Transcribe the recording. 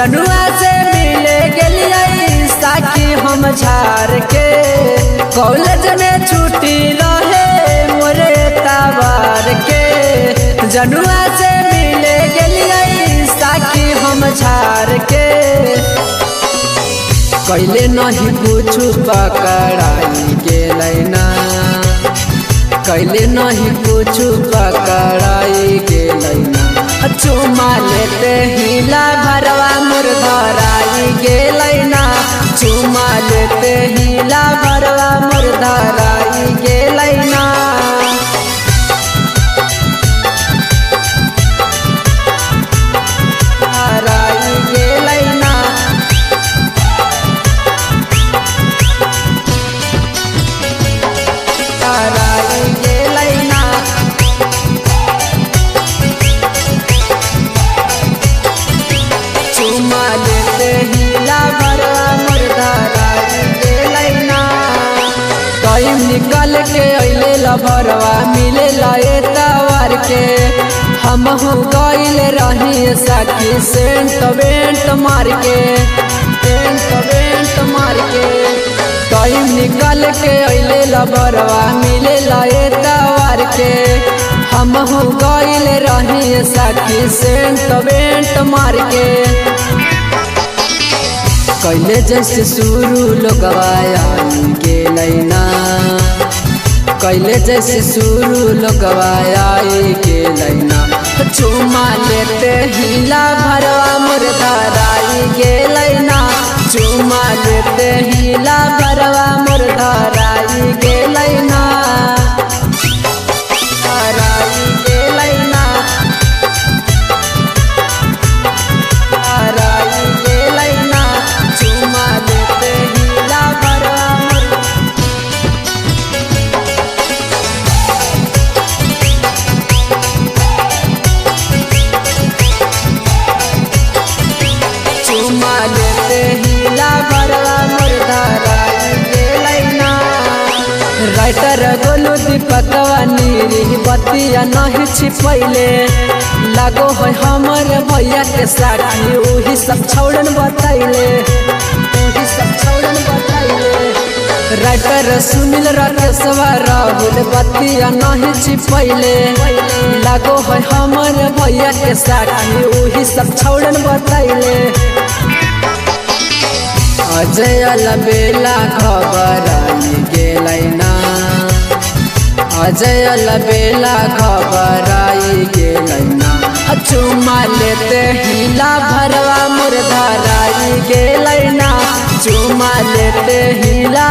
जनुआ से मिले गेलिए साकी हम झार के कॉलेज में छुट्टी रहे मोरे तवार के जनुआ से मिले गेलिए साकी हम झार के कैले नहीं कुछ पकड़ाई गेलै ना कैले नहीं कुछ पकड़ाई गेलै ना चुमा लेते हिला भरवा मोर धराई गेलै ना चुमा लेते हिला भरवा मोर धराई गेलै ना धराई गेलै ना धराई गेलै ना चुमा लेते हिला भरवा मोर धराई गेलै ना टाइम निकल के अइले लभरवा मिले लाए तवार के हम हो गइल रही साकी सेंट वेंट मार के टाइम निकल के अइले लभरवा मिले लाए तवार के हम हो गइल रही साकी सेंट वेंट मार के कैले जैसे शुरू लोगवाया गेलै ना कैले जैसे शुरू लोगवाया गेलै ना चुमा लेते हिला भरवा मोर धराई गेलै ना चुमा लेते हिला भरवा मोर धराई गेलै ना धराई गेलै ना धराई गेलै ना चुमा लेते हिला भरवा मोर चुमा लेते हिला भरवा मोर धराई गेलै ना राइटर गोलू दीपकवा नीरी बतिया नहीं छिपैले लागो है हमर भैया के साथी वही सब छौड़न बतैले राइटर सुनील राकेशवा राहुल बतिया नहीं छिपैले लागो है हमर भैया के साथी वही सब छौड़न बतैले अजय लबेला खबर आई गेलै ना अजय लबेला खबर आई गेलै ना चुमा लेते हिला भरवा मोर धराई गेलै ना चुमा लेते हिला